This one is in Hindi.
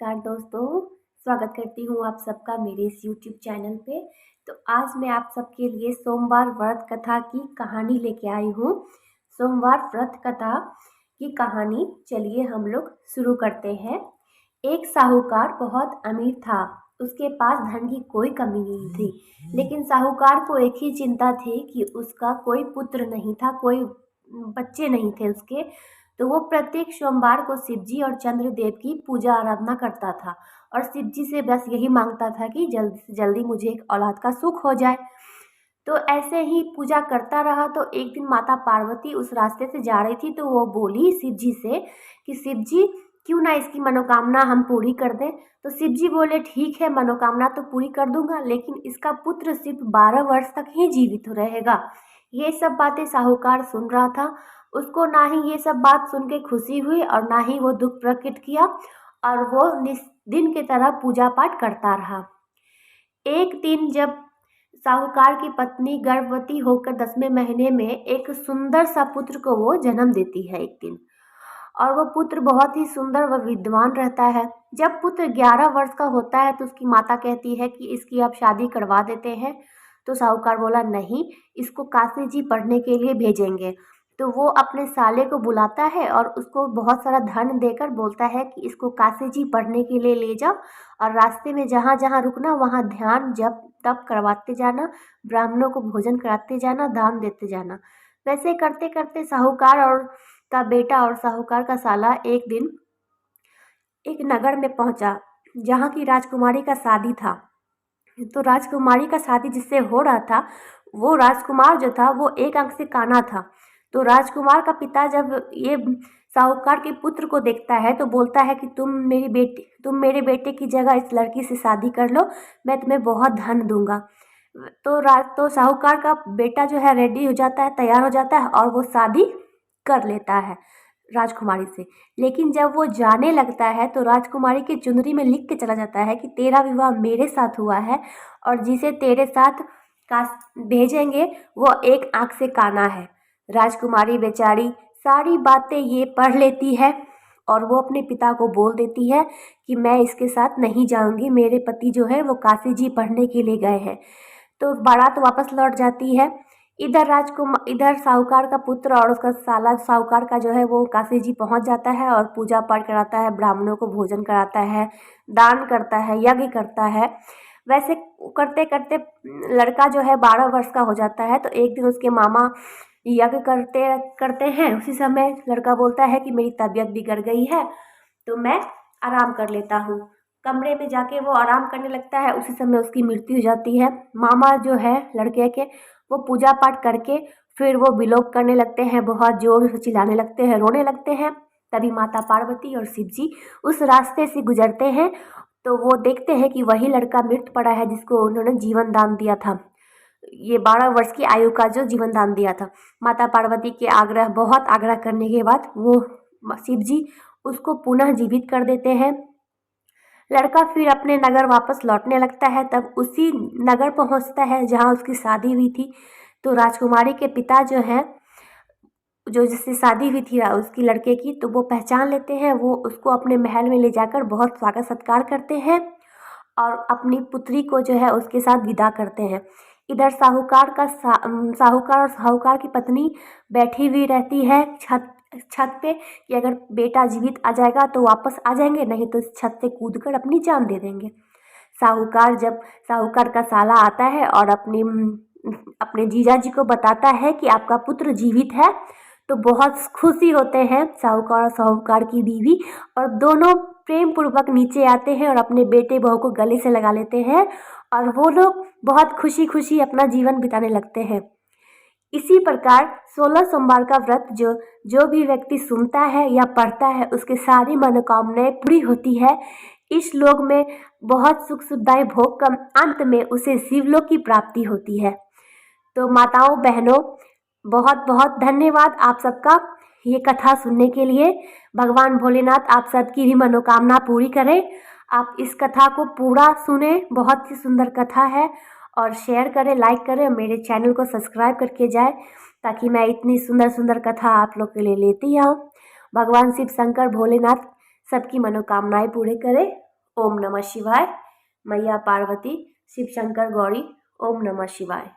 नमस्कार दोस्तों, स्वागत करती हूँ आप सबका मेरे इस यूट्यूब चैनल पे। तो आज मैं आप सबके लिए सोमवार व्रत कथा की कहानी लेके आई हूँ। सोमवार व्रत कथा की कहानी चलिए हम लोग शुरू करते हैं। एक साहूकार बहुत अमीर था, उसके पास धन की कोई कमी नहीं थी, लेकिन साहूकार को एक ही चिंता थी कि उसका कोई पुत्र नहीं था, कोई बच्चे नहीं थे उसके। तो वो प्रत्येक सोमवार को शिवजी और चंद्रदेव की पूजा आराधना करता था और शिवजी से बस यही मांगता था कि जल्दी से जल्दी मुझे एक औलाद का सुख हो जाए। तो ऐसे ही पूजा करता रहा। तो एक दिन माता पार्वती उस रास्ते से जा रही थी, तो वो बोली शिवजी से कि शिवजी, क्यों ना इसकी मनोकामना हम पूरी कर दें। तो शिवजी बोले ठीक है, मनोकामना तो पूरी कर दूंगा, लेकिन इसका पुत्र सिर्फ 12 वर्ष तक ही जीवित रहेगा। ये सब बातें साहूकार सुन रहा था। उसको ना ही ये सब बात सुन के खुशी हुई और ना ही वो दुख प्रकट किया, और वो दिन की तरह पूजा पाठ करता रहा। एक दिन जब साहूकार की पत्नी गर्भवती होकर 10वें महीने में एक सुंदर सा पुत्र को वो जन्म देती है एक दिन, और वो पुत्र बहुत ही सुंदर व विद्वान रहता है। जब पुत्र 11 वर्ष का होता है तो उसकी माता कहती है कि इसकी अब शादी करवा देते हैं। तो साहूकार बोला नहीं, इसको काशी जी पढ़ने के लिए भेजेंगे। तो वो अपने साले को बुलाता है और उसको बहुत सारा धन देकर बोलता है कि इसको काशी जी पढ़ने के लिए ले जाओ, और रास्ते में जहाँ जहाँ रुकना वहाँ ध्यान जप तप करवाते जाना, ब्राह्मणों को भोजन कराते जाना, दान देते जाना। वैसे करते करते साहूकार और का बेटा और साहूकार का साला एक दिन एक नगर में पहुंचा जहाँ की राजकुमारी का शादी था। तो राजकुमारी का शादी जिससे हो रहा था, वो राजकुमार जो था वो एक आंख से काना था। तो राजकुमार का पिता जब ये साहूकार के पुत्र को देखता है तो बोलता है कि तुम मेरे बेटे की जगह इस लड़की से शादी कर लो, मैं तुम्हें बहुत धन दूंगा। तो साहूकार का बेटा जो है रेडी हो जाता है, तैयार हो जाता है और वो शादी कर लेता है राजकुमारी से। लेकिन जब वो जाने लगता है तो राजकुमारी की चुनरी में लिख के चला जाता है कि तेरा विवाह मेरे साथ हुआ है, और जिसे तेरे साथ का भेजेंगे वो एक आंख से काना है। राजकुमारी बेचारी सारी बातें ये पढ़ लेती है और वो अपने पिता को बोल देती है कि मैं इसके साथ नहीं जाऊंगी, मेरे पति जो है वो काशी जी पढ़ने के लिए गए हैं। तो बारात वापस लौट जाती है। इधर साहूकार का पुत्र और उसका साला साहूकार का जो है वो काशी जी पहुंच जाता है और पूजा पाठ कराता है, ब्राह्मणों को भोजन कराता है, दान करता है, यज्ञ करता है। वैसे करते करते लड़का जो है 12 वर्ष का हो जाता है। तो एक दिन उसके मामा यज्ञ करते करते हैं, उसी समय लड़का बोलता है कि मेरी तबीयत बिगड़ गई है, तो मैं आराम कर लेता हूँ। कमरे में जाके वो आराम करने लगता है, उसी समय उसकी मृत्यु हो जाती है। मामा जो है लड़के के, वो पूजा पाठ करके फिर वो विलोप करने लगते हैं, बहुत जोर से चिल्लाने लगते हैं, रोने लगते हैं। तभी माता पार्वती और शिव जी उस रास्ते से गुजरते हैं। तो वो देखते हैं कि वही लड़का मृत पड़ा है जिसको उन्होंने जीवन दान दिया था, ये 12 वर्ष की आयु का जो जीवन दान दिया था। माता पार्वती के बहुत आग्रह करने के बाद वो शिव जी उसको पुनः जीवित कर देते हैं। लड़का फिर अपने नगर वापस लौटने लगता है, तब उसी नगर पहुंचता है जहां उसकी शादी हुई थी। तो राजकुमारी के पिता जो है, जो जिससे शादी हुई थी उसकी लड़के की, तो वो पहचान लेते हैं। वो उसको अपने महल में ले जाकर बहुत स्वागत सत्कार करते हैं और अपनी पुत्री को जो है उसके साथ विदा करते हैं। इधर साहूकार और साहूकार की पत्नी बैठी हुई रहती है छत छत पे कि अगर बेटा जीवित आ जाएगा तो वापस आ जाएंगे, नहीं तो इस छत से कूदकर अपनी जान दे देंगे। जब साहूकार का साला आता है और अपने जीजा जी को बताता है कि आपका पुत्र जीवित है, तो बहुत खुशी होते हैं साहूकार और साहूकार की बीवी, और दोनों प्रेम पूर्वक नीचे आते हैं और अपने बेटे बहू को गले से लगा लेते हैं, और वो लोग बहुत खुशी खुशी अपना जीवन बिताने लगते हैं। इसी प्रकार 16 सोमवार का व्रत जो भी व्यक्ति सुनता है या पढ़ता है, उसके सारी मनोकामनाएं पूरी होती है। इस लोक में बहुत सुख सुविधाएं भोग कर अंत में उसे शिवलोक की प्राप्ति होती है। तो माताओं बहनों, बहुत बहुत धन्यवाद आप सबका ये कथा सुनने के लिए। भगवान भोलेनाथ आप सबकी भी मनोकामना पूरी करें। आप इस कथा को पूरा सुने, बहुत ही सुंदर कथा है, और शेयर करें, लाइक करें, और मेरे चैनल को सब्सक्राइब करके जाए ताकि मैं इतनी सुंदर सुंदर कथा आप लोग के लिए लेती आऊँ। भगवान शिव शंकर भोलेनाथ सबकी मनोकामनाएं पूरे करें। ओम नमः शिवाय। मैया पार्वती, शिव शंकर गौरी, ओम नमः शिवाय।